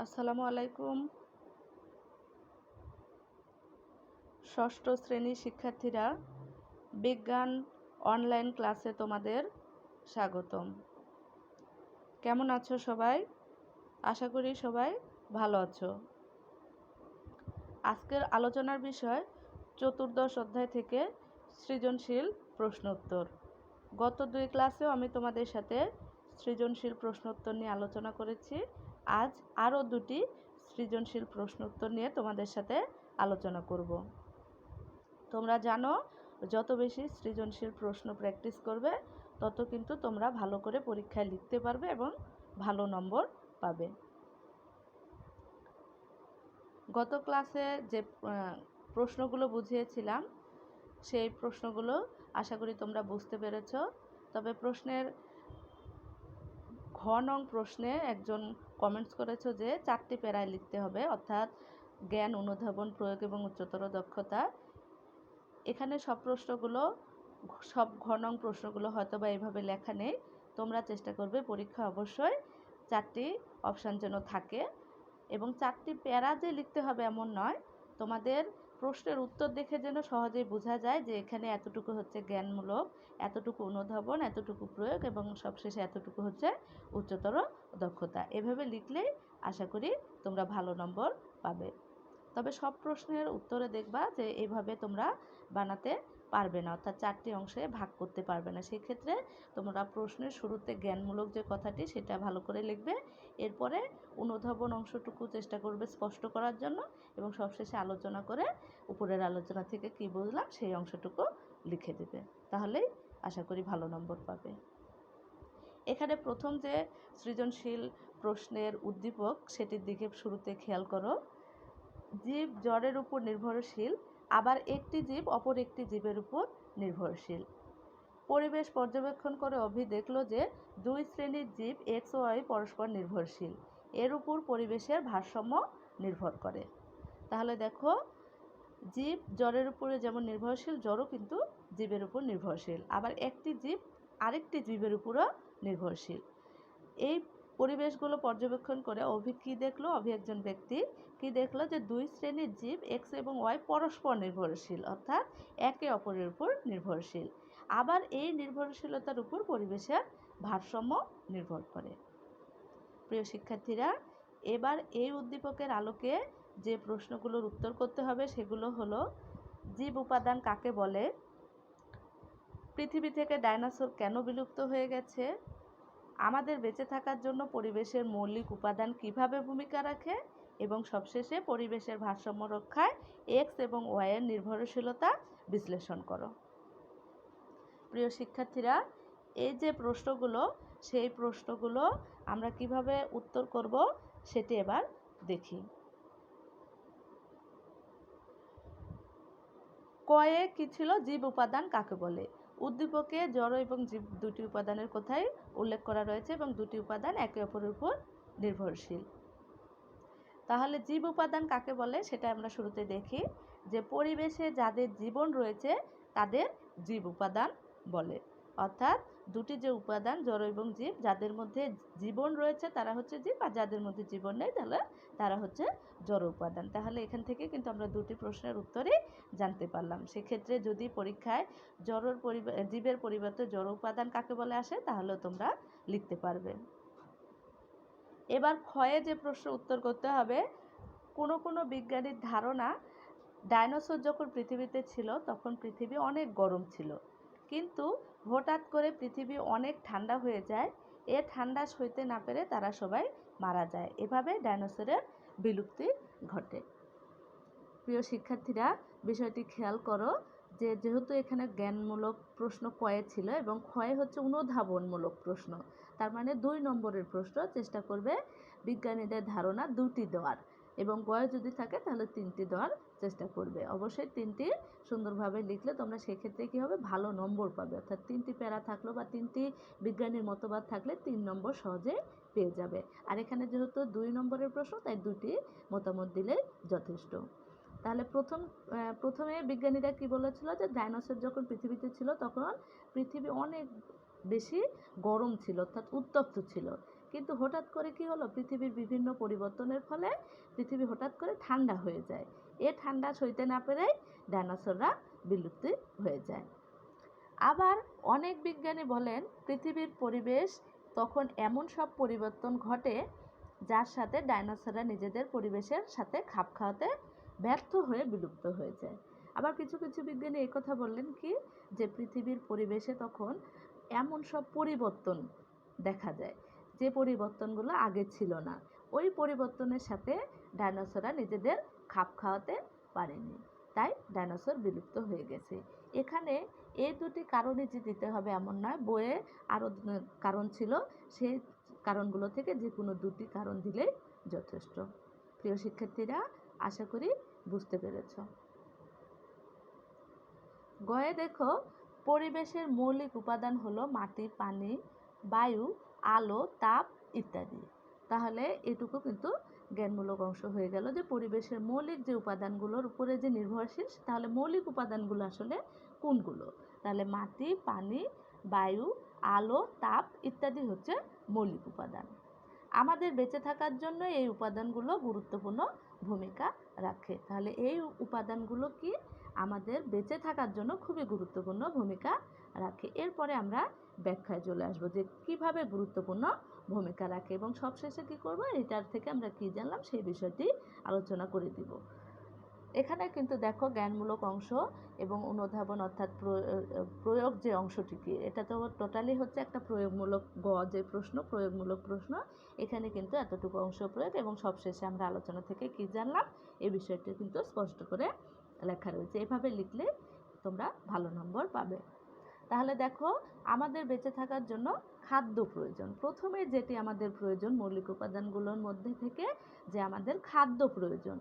আসসালামু আলাইকুম। ষষ্ঠ শ্রেণীর শিক্ষার্থীরা, বিজ্ঞান অনলাইন ক্লাসে তোমাদের স্বাগতম। কেমন আছো সবাই? আশা করি সবাই ভালো আছো। আজকের আলোচনার বিষয় চতুর্দশ অধ্যায় থেকে সৃজনশীল প্রশ্নোত্তর। গত 2 ক্লাসেও আমি তোমাদের সাথে সৃজনশীল প্রশ্নোত্তর নিয়ে আলোচনা করেছি। আজ আরও 2টি সৃজনশীল প্রশ্নোত্তর নিয়ে তোমাদের সাথে আলোচনা করব। তোমরা জানো, যত বেশি সৃজনশীল প্রশ্ন প্র্যাকটিস করবে তত কিন্তু তোমরা ভালো করে পরীক্ষায় লিখতে পারবে এবং ভালো নম্বর পাবে। গত ক্লাসে যে প্রশ্নগুলো বুঝিয়েছিলাম সেই প্রশ্নগুলো আশা করি তোমরা বুঝতে পেরেছ। তবে প্রশ্নের ঘ নং প্রশ্নে একজন কমেন্টস করেছো যে 4টি প্যারায় লিখতে হবে, অর্থাৎ জ্ঞান, অনুধাবন, প্রয়োগ এবং উচ্চতর দক্ষতা। এখানে সব ঘ নং প্রশ্নগুলো হয়তো বা এইভাবে লেখা নেই। তোমরা চেষ্টা করবে পরীক্ষা অবশ্যই 4টি অপশান যেন থাকে, এবং 4টি প্যারা যে লিখতে হবে এমন নয়। তোমাদের প্রশ্নের উত্তর দেখে যেন সহজেই বোঝা যায় যে এখানে এতটুকু হচ্ছে জ্ঞানমূলক, এতটুকু অনুধাবন, এতটুকু প্রয়োগ এবং সবশেষে এতটুকু হচ্ছে উচ্চতর দক্ষতা। এভাবে লিখলেই আশা করি তোমরা ভালো নম্বর পাবে। তবে সব প্রশ্নের উত্তরে দেখবা যে এইভাবে তোমরা বানাতে পারবে না, অর্থাৎ 4টি অংশে ভাগ করতে পারবে না। সেক্ষেত্রে তোমরা প্রশ্নের শুরুতে জ্ঞানমূলক যে কথাটি সেটা ভালো করে লিখবে, এরপরে অনুধাবন অংশটুকু চেষ্টা করবে স্পষ্ট করার জন্য, এবং সবশেষে আলোচনা করে উপরের আলোচনা থেকে কি বুঝলাম সেই অংশটুকু লিখে দেবে। তাহলেই আশা করি ভালো নম্বর পাবে। এখানে প্রথম যে সৃজনশীল প্রশ্নের উদ্দীপক সেটির দিকে শুরুতে খেয়াল করো। জীব জড়ের উপর নির্ভরশীল, আবার একটি জীব অপর একটি জীবের উপর নির্ভরশীল। পরিবেশ পর্যবেক্ষণ করে অভি দেখল যে 2 শ্রেণীর জীব এক্স ও ওয়াই পরস্পর নির্ভরশীল। এর উপর পরিবেশের ভারসাম্য নির্ভর করে। তাহলে দেখো, জীব জড়ের উপরে যেমন নির্ভরশীল, জড়ও কিন্তু জীবের উপর নির্ভরশীল। আবার একটি জীব আরেকটি জীবের উপরও নির্ভরশীল। এই পরিবেশগুলো পর্যবেক্ষণ করে অভি কী দেখলো? অভি একজন ব্যক্তি কি দেখলো? যে 2 শ্রেণীর জীব এক্স এবং ওয়াই পরস্পর নির্ভরশীল, অর্থাৎ একে অপরের উপর নির্ভরশীল। আবার এই নির্ভরশীলতার উপর পরিবেশের ভারসাম্য নির্ভর করে। প্রিয় শিক্ষার্থীরা, এবার এই উদ্দীপকের আলোকে যে প্রশ্নগুলোর উত্তর করতে হবে সেগুলো হলো: জীব উপাদান কাকে বলে? পৃথিবী থেকে ডাইনোসর কেন বিলুপ্ত হয়ে গেছে? আমাদের বেঁচে থাকার জন্য পরিবেশের মৌলিক উপাদান কিভাবে ভূমিকা রাখে? এবং সবশেষে পরিবেশের ভারসাম্য রক্ষায় এক্স এবং ওয়াইয়ের নির্ভরশীলতা বিশ্লেষণ করো। প্রিয় শিক্ষার্থীরা, এই যে প্রশ্নগুলো সেই প্রশ্নগুলো আমরা কিভাবে উত্তর করব সেটি এবার দেখি। কয়ে কি ছিল? জীব উপাদান কাকে বলে? উদ্দীপকে জড় এবং জীব 2টি উপাদানের কথাই উল্লেখ করা রয়েছে এবং 2টি উপাদান একে অপরের উপর নির্ভরশীল। তাহলে জীব উপাদান কাকে বলে সেটা আমরা শুরুতে দেখি। যে পরিবেশে যাদের জীবন রয়েছে তাদের জীব উপাদান বলে, অর্থাৎ 2টি যে উপাদান জড় এবং জীব, যাদের মধ্যে জীবন রয়েছে তারা হচ্ছে জীব, আর যাদের মধ্যে জীবন নেই তাহলে তারা হচ্ছে জড় উপাদান। তাহলে এখান থেকে কিন্তু আমরা 2টি প্রশ্নের উত্তরই জানতে পারলাম। সেক্ষেত্রে যদি পরীক্ষায় জীবের পরিবর্তে জড় উপাদান কাকে বলে আসে তাহলে তোমরা লিখতে পারবে। এবার ক্ষয়ে যে প্রশ্ন উত্তর করতে হবে, কোনো বিজ্ঞানীর ধারণা ডাইনোসর যখন পৃথিবীতে ছিল তখন পৃথিবী অনেক গরম ছিল, কিন্তু হঠাৎ করে পৃথিবী অনেক ঠান্ডা হয়ে যায়। এ ঠান্ডা সইতে না পেরে তারা সবাই মারা যায়। এভাবে ডাইনোসরের বিলুপ্তি ঘটে। প্রিয় শিক্ষার্থীরা, বিষয়টি খেয়াল করো যে যেহেতু এখানে জ্ঞানমূলক প্রশ্ন কয়ে ছিল এবং ক্ষয়ে হচ্ছে অনুধাবনমূলক প্রশ্ন, তার মানে 2 নম্বরের প্রশ্ন। চেষ্টা করবে বিজ্ঞানীদের ধারণা 2টি দেওয়ার, এবং গয়ে যদি থাকে তাহলে 3টি দেওয়ার চেষ্টা করবে। অবশ্যই 3টি সুন্দরভাবে লিখলে তোমরা সেক্ষেত্রে কী হবে? ভালো নম্বর পাবে। অর্থাৎ 3টি প্যারা থাকলো বা 3টি বিজ্ঞানীর মতবাদ থাকলে 3 নম্বর সহজে পেয়ে যাবে। আর এখানে যেহেতু 2 নম্বরের প্রশ্ন তাই 2টি মতামত দিলেই যথেষ্ট। তাহলে প্রথমে বিজ্ঞানীরা কি বলেছিল? যে ডাইনোসর যখন পৃথিবীতে ছিল তখন পৃথিবী অনেক বেশি গরম ছিল, অর্থাৎ উত্তপ্ত ছিল, কিন্তু হঠাৎ করে কি হলো, পৃথিবীর বিভিন্ন পরিবর্তনের ফলে পৃথিবী হঠাৎ করে ঠান্ডা হয়ে যায়। এ ঠান্ডা সইতে না পেরেই ডাইনোসররা বিলুপ্তি হয়ে যায়। আবার অনেক বিজ্ঞানী বলেন পৃথিবীর পরিবেশ তখন এমন সব পরিবর্তন ঘটে যার সাথে ডাইনোসররা নিজেদের পরিবেশের সাথে খাপ খাওয়াতে ব্যর্থ হয়ে বিলুপ্ত হয়ে যায়। আবার কিছু কিছু বিজ্ঞানী এই কথা বললেন কি, যে পৃথিবীর পরিবেশে তখন এমন সব পরিবর্তন দেখা যায় যে পরিবর্তনগুলো আগে ছিল না, ওই পরিবর্তনের সাথে ডাইনোসররা নিজেদের খাপ খাওয়াতে পারেনি, তাই ডাইনোসর বিলুপ্ত হয়ে গেছে। এখানে এই দুটি কারণই যে দিতে হবে এমন নয়, বইয়ে আরও কারণ ছিল, সেই কারণগুলো থেকে যে কোনো দুটি কারণ দিলেই যথেষ্ট। প্রিয় শিক্ষার্থীরা, আশা করি বুঝতে পেরেছ। গয়ে দেখো, পরিবেশের মৌলিক উপাদান হলো মাটি, পানি, বায়ু, আলো, তাপ ইত্যাদি। তাহলে এটুকু কিন্তু জ্ঞানমূলক অংশ হয়ে গেল যে পরিবেশের মৌলিক যে উপাদানগুলোর উপরে যে নির্ভরশীল, তাহলে মৌলিক উপাদানগুলো আসলে কোনগুলো? তাহলে মাটি, পানি, বায়ু, আলো, তাপ ইত্যাদি হচ্ছে মৌলিক উপাদান। আমাদের বেঁচে থাকার জন্য এই উপাদানগুলো গুরুত্বপূর্ণ ভূমিকা রাখে। তাহলে এই উপাদানগুলো কি আমাদের বেঁচে থাকার জন্য খুবই গুরুত্বপূর্ণ ভূমিকা রাখে। এরপরে আমরা ব্যাখ্যায় চলে আসবো যে কিভাবে গুরুত্বপূর্ণ ভূমিকা রাখে, এবং সবশেষে কি করব, এটার থেকে আমরা কি জানলাম সেই বিষয়টি আলোচনা করে দিব। এখানে কিন্তু দেখো জ্ঞানমূলক অংশ এবং অনুধাবন অর্থাৎ প্রয়োগ যে অংশটি, কি এটা তো টোটালি হচ্ছে একটা প্রয়োগমূলক যে প্রশ্ন, প্রয়োগমূলক প্রশ্ন। এখানে কিন্তু এতটুকু অংশ প্রয়োগ, এবং সবশেষে আমরা আলোচনা থেকে কি জানলাম এই বিষয়টি কিন্তু স্পষ্ট করে লেখা রয়েছে। এভাবে লিখলে তোমরা ভালো নম্বর পাবে। তাহলে দেখো, আমাদের বেঁচে থাকার জন্য খাদ্য প্রয়োজন। প্রথমে যেটি আমাদের প্রয়োজন মৌলিক উপাদানগুলোর মধ্যে থেকে, যে আমাদের খাদ্য প্রয়োজন।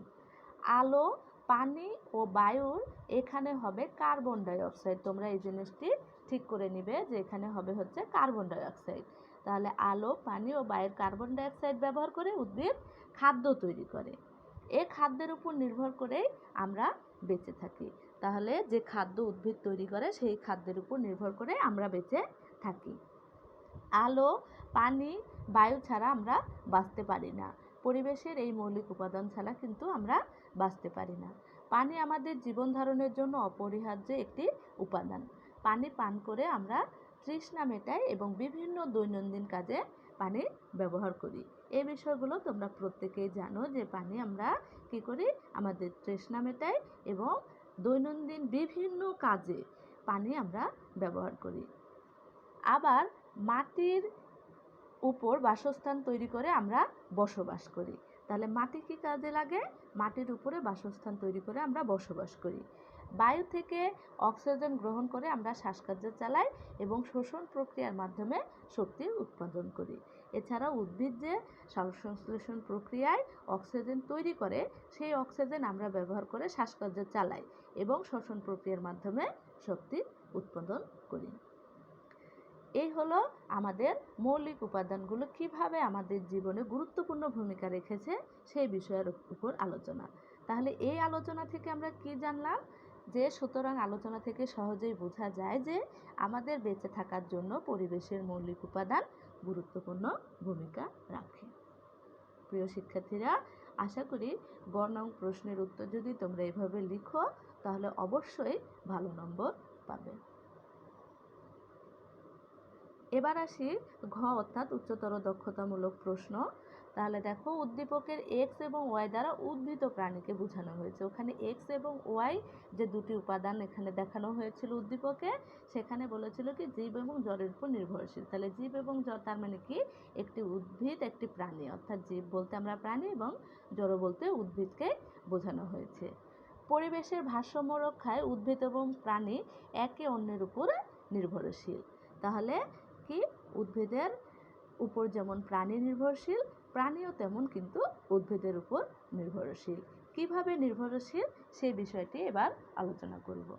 আলো, পানি ও বায়ুর এখানে হবে কার্বন ডাই অক্সাইড। তোমরা এই জিনিসটি ঠিক করে নিবে যে এখানে হবে হচ্ছে কার্বন ডাই অক্সাইড। তাহলে আলো, পানি ও বায়ুর কার্বন ডাই অক্সাইড ব্যবহার করে উদ্ভিদ খাদ্য তৈরি করে। এই খাদ্যের উপর নির্ভর করেই আমরা বেঁচে থাকি। তাহলে যে খাদ্য উদ্ভিদ তৈরি করে সেই খাদ্যের উপর নির্ভর করে আমরা বেঁচে থাকি। আলো, পানি, বায়ু ছাড়া আমরা বাঁচতে পারি না। পরিবেশের এই মৌলিক উপাদান ছাড়া কিন্তু আমরা বাঁচতে পারি না। পানি আমাদের জীবন ধারণের জন্য অপরিহার্য একটি উপাদান। পানি পান করে আমরা তৃষ্ণা মেটাই এবং বিভিন্ন দৈনন্দিন কাজে পানি ব্যবহার করি। এই বিষয়গুলো তোমরা প্রত্যেকেই জানো যে পানি আমরা কি করি, আমাদের তৃষ্ণা মেটাই এবং দৈনন্দিন বিভিন্ন কাজে পানি আমরা ব্যবহার করি। আবার মাটির উপর বাসস্থান তৈরি করে আমরা বসবাস করি। তাহলে মাটি কি কাজে লাগে? মাটির উপরে বাসস্থান তৈরি করে আমরা বসবাস করি। বায়ু থেকে অক্সিজেন গ্রহণ করে আমরা শ্বাসকার্য চালাই এবং শোষণ প্রক্রিয়ার মাধ্যমে শক্তি উৎপাদন করি। এছাড়া উদ্ভিদ যে সালোকসংশ্লেষণ প্রক্রিয়ায় অক্সিজেন তৈরি করে, সেই অক্সিজেন আমরা ব্যবহার করে শ্বাসকার্য চালাই এবং শোষণ প্রক্রিয়ার মাধ্যমে শক্তি উৎপাদন করি। এই হলো আমাদের মৌলিক উপাদানগুলো কিভাবে আমাদের জীবনে গুরুত্বপূর্ণ ভূমিকা রেখেছে সেই বিষয়ের উপর আলোচনা। তাহলে এই আলোচনা থেকে আমরা কি জানলাম, যে সুতরাং আলোচনা থেকে সহজেই বোঝা যায় যে আমাদের বেঁচে থাকার জন্য পরিবেশের মৌলিক উপাদান গুরুত্বপূর্ণ ভূমিকা রাখে। প্রিয় শিক্ষার্থীরা, আশা করি গ নং প্রশ্নের উত্তর যদি তোমরা এভাবে লিখো তাহলে অবশ্যই ভালো নম্বর পাবে। এবার আসি ঘ অর্থাৎ উচ্চতর দক্ষতামূলক প্রশ্ন। তাহলে দেখো, উদ্দীপকের এক্স এবং ওয়াই দ্বারা উদ্ভিদ প্রাণীকে বোঝানো হয়েছে। ওখানে এক্স এবং ওয়াই যে দুটি উপাদান এখানে দেখানো হয়েছিল উদ্দীপকে, সেখানে বলেছিল কি জীব এবং জড়ের উপর নির্ভরশীল। তাহলে জীব এবং জড় তার মানে কি, একটি উদ্ভিদ একটি প্রাণী, অর্থাৎ জীব বলতে আমরা প্রাণী এবং জড় বলতে উদ্ভিদকে বোঝানো হয়েছে। পরিবেশের ভারসাম্য রক্ষায় উদ্ভিদ এবং প্রাণী একে অন্যের উপর নির্ভরশীল। তাহলে কি, উদ্ভিদের উপর যেমন প্রাণী নির্ভরশীল, প্রাণীও তেমন কিন্তু উদ্ভিদের উপর নির্ভরশীল। কিভাবে নির্ভরশীল সেই বিষয়টি এবার আলোচনা করব।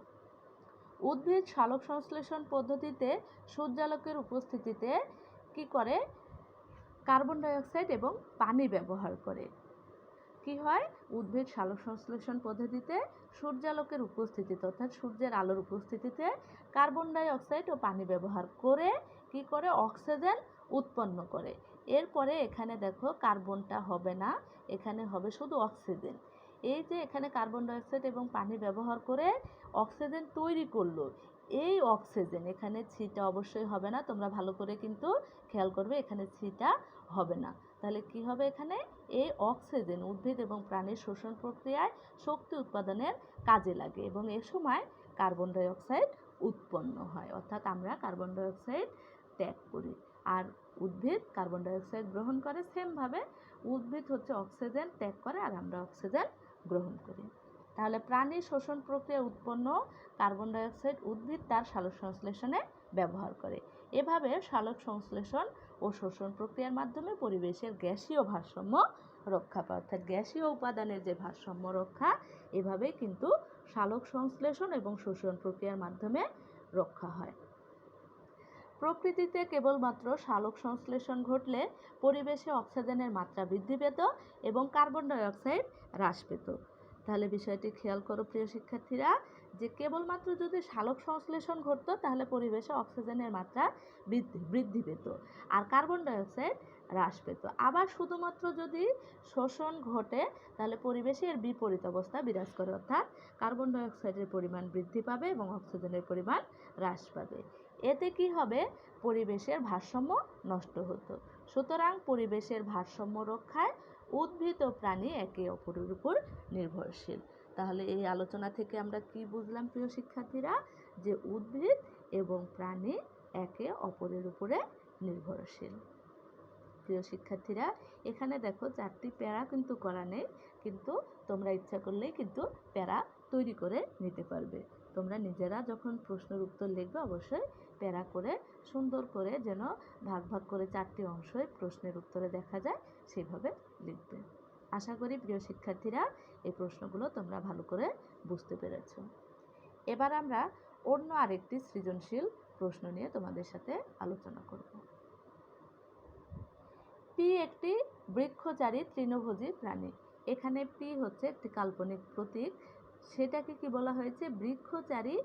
উদ্ভিদ সালোক সংশ্লেষণ পদ্ধতিতে সূর্যালোকের উপস্থিতিতে কি করে, কার্বন ডাই অক্সাইড এবং পানি ব্যবহার করে। কি হয়, উদ্ভিদ সালোক সংশ্লেষণ পদ্ধতিতে সূর্যালোকের উপস্থিতিতে অর্থাৎ সূর্যের আলোর উপস্থিতিতে কার্বন ডাই অক্সাইড ও পানি ব্যবহার করে কি করে, অক্সিজেন উৎপন্ন করে এরপরে এখানে দেখো কার্বনটা হবে না, এখানে হবে শুধু অক্সিজেন। এই যে এখানে কার্বন ডাইঅক্সাইড এবং পানি ব্যবহার করে অক্সিজেন তৈরি করলো, এই অক্সিজেন এখানে ছিটা অবশ্যই হবে না, তোমরা ভালো করে কিন্তু খেয়াল করবে এখানে ছিটা হবে না। তাহলে কি হবে, এখানে এই অক্সিজেন উদ্ভিদ এবং প্রাণীর শোষণ প্রক্রিয়ায় শক্তি উৎপাদনের কাজে লাগে এবং এ সময় কার্বন ডাইঅক্সাইড উৎপন্ন হয়, অর্থাৎ আমরা কার্বন ডাইঅক্সাইড ত্যাগ করি আর উদ্ভিদ কার্বন ডাইঅক্সাইড গ্রহণ করে। সেমভাবে উদ্ভিদ হচ্ছে অক্সিজেন ত্যাগ করে আর আমরা অক্সিজেন গ্রহণ করি। তাহলে প্রাণীর শোষণ প্রক্রিয়া উৎপন্ন কার্বন ডাইঅক্সাইড উদ্ভিদ তার সালোক সংশ্লেষণে ব্যবহার করে। এভাবে সালোক সংশ্লেষণ ও শোষণ প্রক্রিয়ার মাধ্যমে পরিবেশের গ্যাসীয় ভারসাম্য রক্ষা পায়, অর্থাৎ গ্যাসীয় উপাদানের যে ভারসাম্য রক্ষা এভাবে কিন্তু সালোক সংশ্লেষণ এবং শোষণ প্রক্রিয়ার মাধ্যমে রক্ষা হয়। প্রকৃতিতে কেবলমাত্র সালোক সংশ্লেষণ ঘটলে পরিবেশে অক্সিজেনের মাত্রা বৃদ্ধি পেত এবং কার্বন ডাইঅক্সাইড হ্রাস পেত। তাহলে বিষয়টি খেয়াল করো প্রিয় শিক্ষার্থীরা, যে কেবলমাত্র যদি সালোক সংশ্লেষণ ঘটতো তাহলে পরিবেশে অক্সিজেনের মাত্রা বৃদ্ধি পেত আর কার্বন ডাইঅক্সাইড হ্রাস পেত। আবার শুধুমাত্র যদি শোষণ ঘটে তাহলে পরিবেশে এর বিপরীত অবস্থা বিরাজ করে, অর্থাৎ কার্বন ডাইঅক্সাইডের পরিমাণ বৃদ্ধি পাবে এবং অক্সিজেনের পরিমাণ হ্রাস পাবে। এতে কি হবে, পরিবেশের ভারসাম্য নষ্ট হতো। সুতরাং পরিবেশের ভারসাম্য রক্ষায় উদ্ভিদ ও প্রাণী একে অপরের উপর নির্ভরশীল। তাহলে এই আলোচনা থেকে আমরা কি বুঝলাম প্রিয় শিক্ষার্থীরা, যে উদ্ভিদ এবং প্রাণী একে অপরের উপরে নির্ভরশীল। প্রিয় শিক্ষার্থীরা, এখানে দেখো 4টি প্যারা কিন্তু করা নেই, কিন্তু তোমরা ইচ্ছা করলেই কিন্তু প্যারা তৈরি করে নিতে পারবে। তোমরা নিজেরা যখন প্রশ্নের উত্তর লিখবে অবশ্যই প্যারা করে সুন্দর করে যেন ভাগ ভাগ করে 4টি অংশই প্রশ্নের উত্তরে দেখা যায় সেভাবে লিখবে। আশা করি প্রিয় শিক্ষার্থীরা এই প্রশ্নগুলো তোমরা ভালো করে বুঝতে পেরেছ। এবার আমরা অন্য আরেকটি সৃজনশীল প্রশ্ন নিয়ে তোমাদের সাথে আলোচনা করব। পি একটি বৃক্ষচারী তৃণভোজী প্রাণী। এখানে পি হচ্ছে একটি কাল্পনিক প্রতীক, সেটাকে কি বলা হয়েছে, বৃক্ষচারী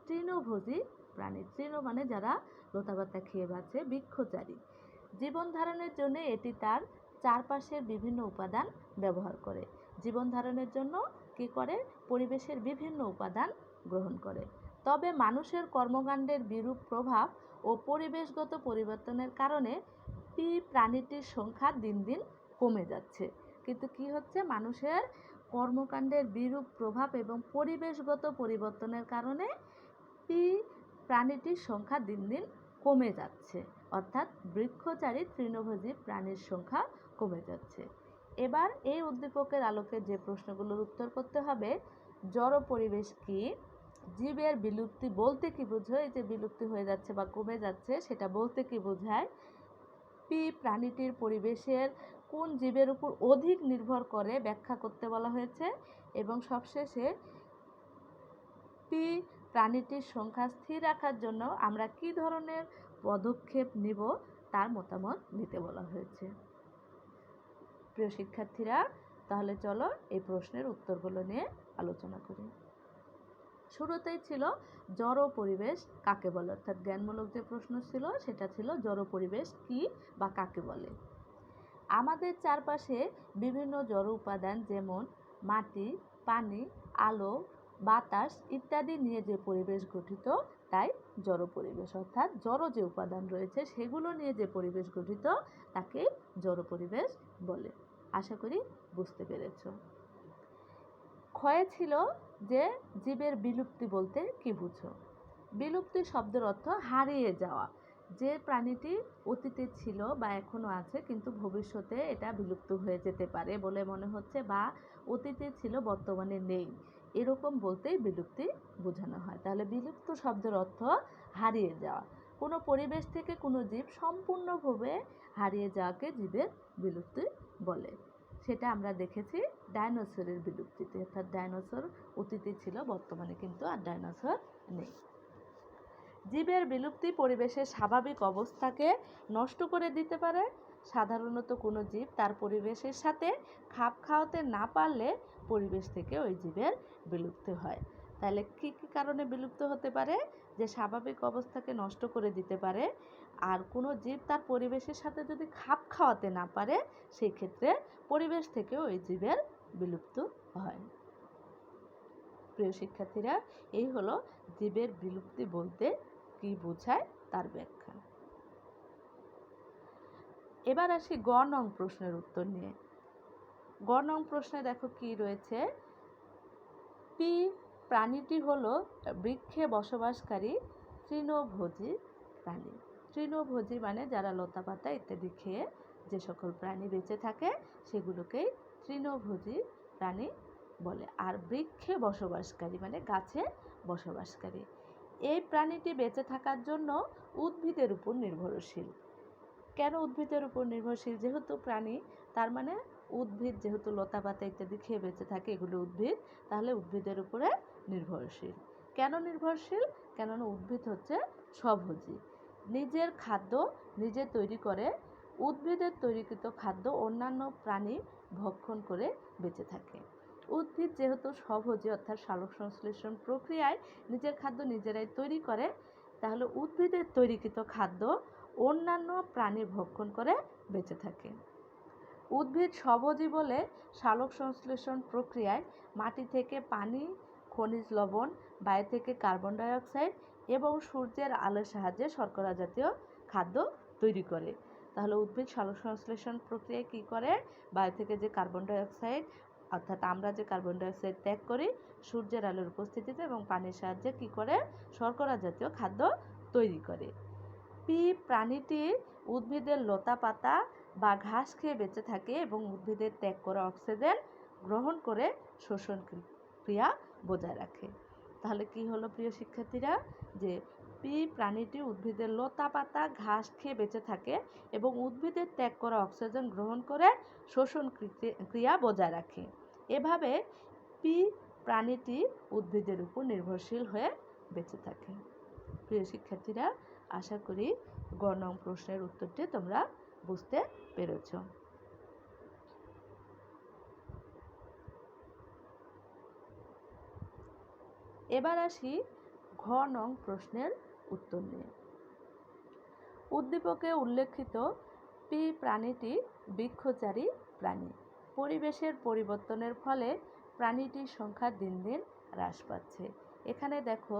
তৃণভোজী প্রাণী। তৃণ মানে যারা লতাপাতা খেয়ে বাঁচে, বৃক্ষচারী। জীবন ধারণের জন্য এটি তার চারপাশের বিভিন্ন উপাদান ব্যবহার করে। জীবন ধারণের জন্য কি করে, পরিবেশের বিভিন্ন উপাদান গ্রহণ করে। তবে মানুষের কর্মকাণ্ডের বিরূপ প্রভাব ও পরিবেশগত পরিবর্তনের কারণে পি প্রাণীটির সংখ্যা দিন দিন কমে যাচ্ছে। কিন্তু কি হচ্ছে, মানুষের কর্মকাণ্ডের বিরূপ প্রভাব এবং পরিবেশগত পরিবর্তনের কারণে পি প্রাণীটির সংখ্যা দিন দিন কমে যাচ্ছে, অর্থাৎ বৃক্ষচারী তৃণভোজী প্রাণীর সংখ্যা কমে যাচ্ছে। এবার এই উদ্দীপকের আলোকে যে প্রশ্নগুলোর উত্তর করতে হবে, জড় পরিবেশ কি, জীবের বিলুপ্তি বলতে কি বোঝায়, এই যে বিলুপ্তি হয়ে যাচ্ছে বা কমে যাচ্ছে সেটা বলতে কি বোঝায়, পি প্রাণীটির পরিবেশের কোন জীবের উপর অধিক নির্ভর করে ব্যাখ্যা করতে বলা হয়েছে এবং সবশেষে পি প্রাণীটির সংখ্যা স্থির রাখার জন্য আমরা কি ধরনের পদক্ষেপ নিব তার মতামত দিতে বলা হয়েছে। প্রিয় শিক্ষার্থীরা, তাহলে চলো এই প্রশ্নের উত্তরগুলো নিয়ে আলোচনা করি। শুরুতেই ছিল জড় পরিবেশ কাকে বলে, অর্থাৎ জ্ঞানমূলক যে প্রশ্ন ছিল সেটা ছিল জড় পরিবেশ কি বা কাকে বলে। আমাদের চারপাশে বিভিন্ন জড় উপাদান যেমন মাটি, পানি, আলো, বাতাস ইত্যাদি নিয়ে যে পরিবেশ গঠিত তাই জড় পরিবেশ, অর্থাৎ জড় যে উপাদান রয়েছে সেগুলো নিয়ে যে পরিবেশ গঠিত তাকে জড় পরিবেশ বলে। আশা করি বুঝতে পেরেছ। ক্ষয়ে ছিল যে জীবের বিলুপ্তি বলতে কি বুঝো। বিলুপ্তি শব্দের অর্থ হারিয়ে যাওয়া, যে প্রাণীটি অতীতে ছিল বা এখনও আছে কিন্তু ভবিষ্যতে এটা বিলুপ্ত হয়ে যেতে পারে বলে মনে হচ্ছে, বা অতীতে ছিল বর্তমানে নেই, এরকম বলতেই বিলুপ্তি বোঝানো হয়। তাহলে বিলুপ্ত শব্দের অর্থ হারিয়ে যাওয়া। কোনো পরিবেশ থেকে কোনো জীব সম্পূর্ণভাবে হারিয়ে যাওয়াকে জীবের বিলুপ্তি বলে। সেটা আমরা দেখেছি ডাইনোসরের বিলুপ্তিতে, অর্থাৎ ডাইনোসর অতীতে ছিল বর্তমানে কিন্তু আর ডাইনোসর নেই। জীবের বিলুপ্তি পরিবেশের স্বাভাবিক অবস্থাকে নষ্ট করে দিতে পারে। সাধারণত কোনো জীব তার পরিবেশের সাথে খাপ খাওয়াতে না পারলে পরিবেশ থেকে ওই জীবের বিলুপ্তি হয়। তাহলে কী কী কারণে বিলুপ্ত হতে পারে, যে স্বাভাবিক অবস্থাকে নষ্ট করে দিতে পারে, আর কোনো জীব তার পরিবেশের সাথে যদি খাপ খাওয়াতে না পারে, সেই ক্ষেত্রে পরিবেশ থেকেও ওই জীবের বিলুপ্ত হয়। প্রিয় শিক্ষার্থীরা, এই হলো জীবের বিলুপ্তি বলতে কি বোঝায় তার ব্যাখ্যা। এবার আসি গ নং প্রশ্নের উত্তর নিয়ে। গ নং প্রশ্নে দেখো কি রয়েছে, পি প্রাণীটি হলো বৃক্ষে বসবাসকারী তৃণভোজী প্রাণী। তৃণভোজী মানে যারা লতাপাতা ইত্যাদি খেয়ে যে সকল প্রাণী বেঁচে থাকে সেগুলোকেই তৃণভোজী প্রাণী বলে। আর বৃক্ষে বসবাসকারী মানে গাছে বসবাসকারী। এই প্রাণীটি বেঁচে থাকার জন্য উদ্ভিদের উপর নির্ভরশীল। কেন উদ্ভিদের উপর নির্ভরশীল? যেহেতু প্রাণী, তার মানে উদ্ভিদ যেহেতু লতাপাতা ইত্যাদি খেয়ে বেঁচে থাকে, এগুলো উদ্ভিদ, তাহলে উদ্ভিদের উপরে নির্ভরশীল। কেন নির্ভরশীল? কেননা উদ্ভিদ হচ্ছে স্বভোজী, নিজের খাদ্য নিজে তৈরি করে। উদ্ভিদের তৈরিকৃত খাদ্য অন্যান্য প্রাণী ভক্ষণ করে বেঁচে থাকে। উদ্ভিদ যেহেতু স্বভোজী অর্থাৎ সালোক সংশ্লেষণ প্রক্রিয়ায় নিজের খাদ্য নিজেরাই তৈরি করে, তাহলে উদ্ভিদের তৈরিকৃত খাদ্য অন্যান্য প্রাণী ভক্ষণ করে বেঁচে থাকে। উদ্ভিদ স্বভোজী বলে সালোক সংশ্লেষণ প্রক্রিয়ায় মাটি থেকে পানি, খনিজ লবণ, বায়ু থেকে কার্বন ডাই অক্সাইড এবং সূর্যের আলোর সাহায্যে শর্করা জাতীয় খাদ্য তৈরি করে। তাহলে উদ্ভিদ সালোক সংশ্লেষণ প্রক্রিয়ায় কী করে? বায়ু থেকে যে কার্বন ডাই অক্সাইড অর্থাৎ আমরা যে কার্বন ডাই অক্সাইড ত্যাগ করি সূর্যের আলোর উপস্থিতিতে এবং পানির সাহায্যে কী করে? শর্করা জাতীয় খাদ্য তৈরি করে। পি প্রাণীটি উদ্ভিদের লতা পাতা বা ঘাস খেয়ে বেঁচে থাকে এবং উদ্ভিদের ত্যাগ করা অক্সিজেন গ্রহণ করে শ্বসন ক্রিয়া বজায় রাখে। তাহলে কি হলো প্রিয় শিক্ষার্থীরা, যে পি প্রাণীটি উদ্ভিদের লতা পাতা ঘাস খেয়ে বেঁচে থাকে এবং উদ্ভিদের ত্যাগ করা অক্সিজেন গ্রহণ করে শ্বসন ক্রিয়া বজায় রাখে। এভাবে পি প্রাণীটি উদ্ভিদের উপর নির্ভরশীল হয়ে বেঁচে থাকে। প্রিয় শিক্ষার্থীরা, আশা করি গ নং প্রশ্নের উত্তরটি তোমরা বুঝতে পেরেছ। এবার আসি ঘ নং প্রশ্নের উত্তর নিয়ে। উদ্দীপকে উল্লেখিত পি প্রাণীটি বৃক্ষচারী প্রাণী। পরিবেশের পরিবর্তনের ফলে প্রাণীটির সংখ্যা দিন দিন হ্রাস পাচ্ছে। এখানে দেখো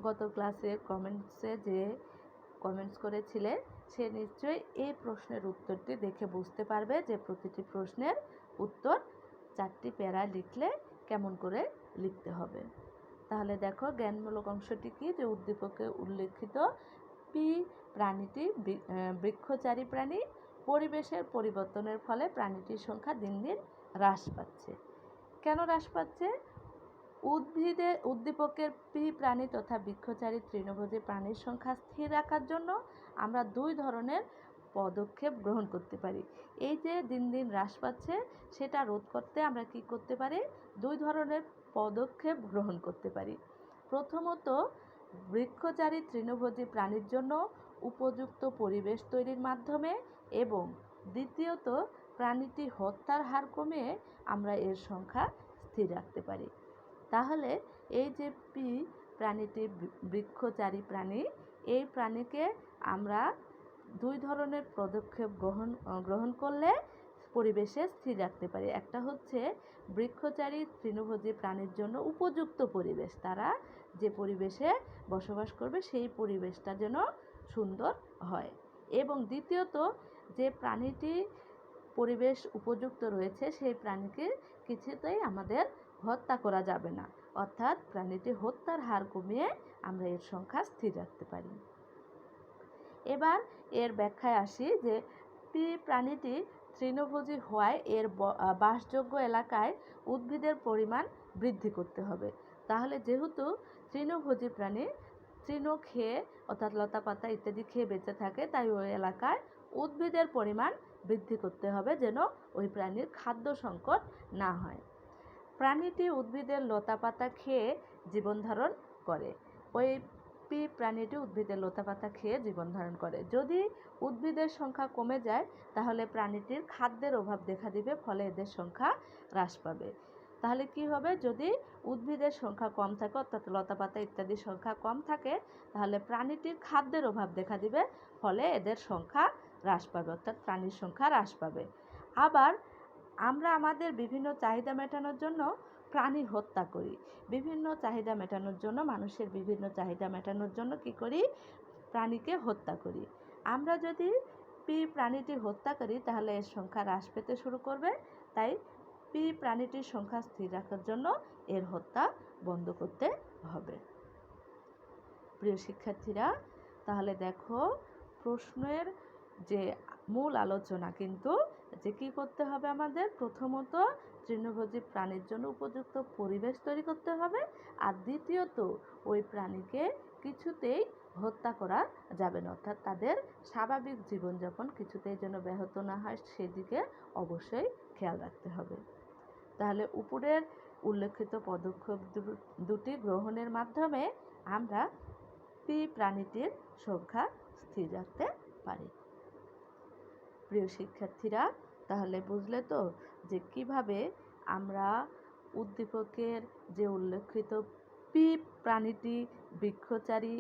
গত ক্লাসে কমেন্টসে যে কমেন্টস করেছিলে সে নিশ্চয়ই এই প্রশ্নের উত্তরটি দেখে বুঝতে পারবে যে প্রতিটি প্রশ্নের উত্তর 4টি প্যারা লিখলে কেমন করে লিখতে হবে। তাহলে দেখো জ্ঞানমূলক অংশটি কি, যে উদ্দীপকে উল্লেখিত পি প্রাণীটি বৃক্ষচারী প্রাণী। পরিবেশের পরিবর্তনের ফলে প্রাণীটির সংখ্যা দিন দিন হ্রাস পাচ্ছে। কেন হ্রাস পাচ্ছে? উদ্দীপকের পি প্রাণী তথা বৃক্ষচারী তৃণভোজী প্রাণীর সংখ্যা স্থির রাখার জন্য আমরা 2 ধরনের পদক্ষেপ গ্রহণ করতে পারি। এই যে দিন দিন হ্রাস পাচ্ছে সেটা রোধ করতে আমরা কি করতে পারি? 2 ধরনের পদক্ষেপ গ্রহণ করতে পারি। প্রথমত, বৃক্ষচারী তৃণভোজী প্রাণীর জন্য উপযুক্ত পরিবেশ তৈরির মাধ্যমে, এবং দ্বিতীয়ত প্রাণীটি হত্যার হার কমিয়ে আমরা এর সংখ্যা স্থির রাখতে পারি। তাহলে এই যে পি প্রাণীটি বৃক্ষচারী প্রাণী, এই প্রাণীকে আমরা 2 ধরনের পদক্ষেপ গ্রহণ করলে পরিবেশে স্থির রাখতে পারি। একটা হচ্ছে বৃক্ষচারী তৃণভোজী প্রাণীর জন্য উপযুক্ত পরিবেশ, তারা যে পরিবেশে বসবাস করবে সেই পরিবেশটা যেন সুন্দর হয়, এবং দ্বিতীয়ত যে প্রাণীটি পরিবেশ উপযুক্ত রয়েছে সেই প্রাণীকে কিছুতেই আমাদের হত্যা করা যাবে না, অর্থাৎ প্রাণীটি হত্যার হার কমিয়ে আমরা এর সংখ্যা স্থির রাখতে পারি। এবার এর ব্যাখ্যায় আসি যে পি প্রাণীটি তৃণভোজী হওয়ায় এর বাসযোগ্য এলাকায় উদ্ভিদের পরিমাণ বৃদ্ধি করতে হবে। তাহলে যেহেতু তৃণভোজী প্রাণী তৃণ খেয়ে অর্থাৎ লতা পাতা ইত্যাদি খেয়ে বেঁচে থাকে, তাই ওই এলাকায় উদ্ভিদের পরিমাণ বৃদ্ধি করতে হবে যেন ওই প্রাণীর খাদ্য সংকট না হয়। প্রাণীটি উদ্ভিদের লতা পাতা খেয়ে জীবন ধারণ করে। ওই পি প্রাণীটি উদ্ভিদের লতা পাতা খেয়ে জীবন ধারণ করে। যদি উদ্ভিদের সংখ্যা কমে যায় তাহলে প্রাণীটির খাদ্যের অভাব দেখা দিবে, ফলে এদের সংখ্যা হ্রাস পাবে। তাহলে কি হবে, যদি উদ্ভিদের সংখ্যা কম থাকে অর্থাৎ লতাপাতা ইত্যাদির সংখ্যা কম থাকে তাহলে প্রাণীটির খাদ্যের অভাব দেখা দিবে, ফলে এদের সংখ্যা হ্রাস পাবে অর্থাৎ প্রাণীর সংখ্যা হ্রাস পাবে। আবার আমরা আমাদের বিভিন্ন চাহিদা মেটানোর জন্য প্রাণী হত্যা করি। বিভিন্ন চাহিদা মেটানোর জন্য, মানুষের বিভিন্ন চাহিদা মেটানোর জন্য কি করি, প্রাণীকে হত্যা করি। আমরা যদি প্রাণীটি হত্যা করি তাহলে এর সংখ্যা হ্রাস পেতে শুরু করবে। তাই প্রাণীটির সংখ্যা স্থির রাখার জন্য এর হত্যা বন্ধ করতে হবে। প্রিয় শিক্ষার্থীরা, তাহলে দেখো প্রশ্নের যে মূল আলোচনা কিন্তু যে কী করতে হবে, আমাদের প্রথমত তৃণভোজী প্রাণীর জন্য উপযুক্ত পরিবেশ তৈরি করতে হবে, আর দ্বিতীয়ত ওই প্রাণীকে কিছুতেই হত্যা করা যাবে না, অর্থাৎ তাদের স্বাভাবিক জীবনযাপন কিছুতেই যেন ব্যাহত না হয় সেদিকে অবশ্যই খেয়াল রাখতে হবে। তাহলে উপরের উল্লেখিত পদক্ষেপ দুটি গ্রহণের মাধ্যমে আমরা প্রাণীটির সংখ্যা স্থির রাখতে পারি। প্রিয় শিক্ষার্থীরা, তাহলে বুঝলে তো যে কিভাবে আমরা উদ্দীপকের যে উল্লেখিত প্রাণীটি বৃক্ষচারী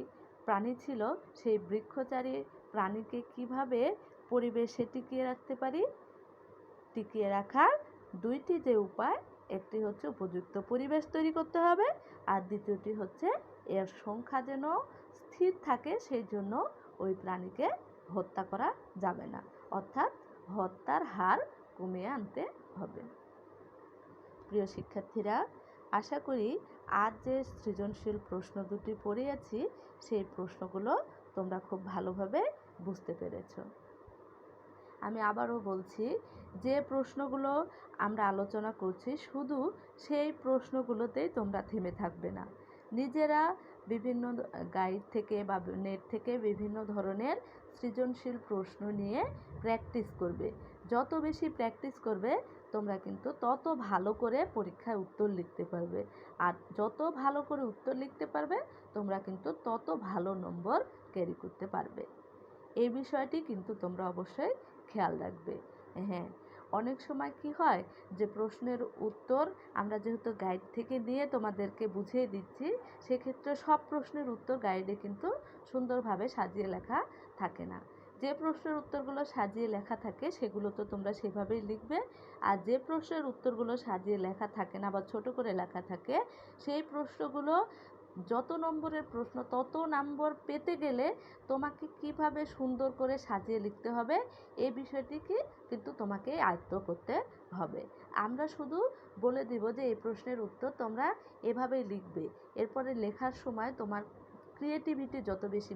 প্রাণী ছিল, সেই বৃক্ষচারী প্রাণীকে কিভাবে পরিবেশে টিকিয়ে রাখতে পারি। টিকিয়ে রাখার দুইটি যে উপায়, একটি হচ্ছে উপযুক্ত পরিবেশ তৈরি করতে হবে, আর দ্বিতীয়টি হচ্ছে এর সংখ্যা যেন স্থির থাকে, সেই জন্য ওই প্রাণীকে হত্যা করা যাবে না, অর্থাৎ হত্যার হার কমিয়ে আনতে হবে। প্রিয় শিক্ষার্থীরা, আশা করি আজ যে সৃজনশীল প্রশ্ন দুটি পড়িয়েছি সেই প্রশ্নগুলো তোমরা খুব ভালোভাবে বুঝতে পেরেছ। আমি আবারও বলছি, যে প্রশ্নগুলো আমরা আলোচনা করছি শুধু সেই প্রশ্নগুলোতেই তোমরা থেমে থাকবে না। নিজেরা বিভিন্ন গাইড থেকে বা নেট থেকে বিভিন্ন ধরনের সৃজনশীল প্রশ্ন নিয়ে প্র্যাকটিস করবে। যত বেশি প্র্যাকটিস করবে তোমরা কিন্তু তত ভালো করে পরীক্ষায় উত্তর লিখতে পারবে, আর যত ভালো করে উত্তর লিখতে পারবে তোমরা কিন্তু তত ভালো নম্বর ক্যারি করতে পারবে। এই বিষয়টি কিন্তু তোমরা অবশ্যই খেয়াল রাখবে। হ্যাঁ, অনেক সময় কি হয় যে প্রশ্নের উত্তর আমরা যেহেতু গাইড থেকে নিয়ে তোমাদেরকে বুঝিয়ে দিচ্ছি, সেক্ষেত্রে সব প্রশ্নের উত্তর গাইডে কিন্তু সুন্দরভাবে সাজিয়ে লেখা থাকে না। যে প্রশ্নের উত্তরগুলো সাজিয়ে লেখা থাকে সেগুলো তো তোমরা সেভাবেই লিখবে, আর যে প্রশ্নের উত্তরগুলো সাজিয়ে লেখা থাকে না বা ছোট করে লেখা থাকে, সেই প্রশ্নগুলো যত নম্বরের প্রশ্ন তত নম্বর পেতে গেলে তোমাকে কিভাবে সুন্দর করে সাজিয়ে লিখতে হবে এই বিষয়টিকে কিন্তু তোমাকে আয়ত্ত করতে হবে। আমরা শুধু বলে দিব যে এই প্রশ্নের উত্তর তোমরা এভাবেই লিখবে, এরপরে লেখার সময় তোমার ক্রিয়েটিভিটি যত বেশি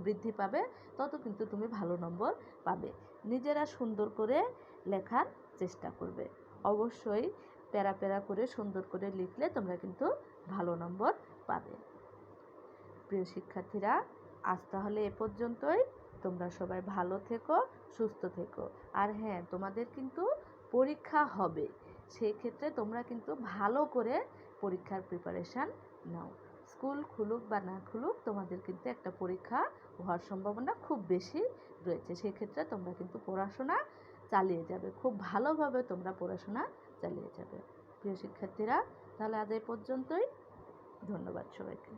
বৃদ্ধি পাবে তত কিন্তু তুমি ভালো নম্বর পাবে। নিজেরা সুন্দর করে লেখার চেষ্টা করবে। অবশ্যই প্যারা প্যারা করে সুন্দর করে লিখলে তোমরা কিন্তু ভালো নম্বর পাবে। প্রিয় শিক্ষার্থীরা, আজ তাহলে এ পর্যন্তই। তোমরা সবাই ভালো থেকো, সুস্থ থেকো। আর হ্যাঁ, তোমাদের কিন্তু পরীক্ষা হবে, সেই ক্ষেত্রে তোমরা কিন্তু ভালো করে পরীক্ষার প্রিপারেশান নাও। স্কুল খুলুক বা না খুলুক তোমাদের কিন্তু একটা পরীক্ষা হওয়ার সম্ভাবনা খুব বেশি রয়েছে, সেই ক্ষেত্রে তোমরা কিন্তু পড়াশোনা চালিয়ে যাবে, খুব ভালোভাবে তোমরা পড়াশোনা চালিয়ে যাবে। প্রিয় শিক্ষার্থীরা, তাহলে আজ এই পর্যন্তই। ধন্যবাদ সবাইকে।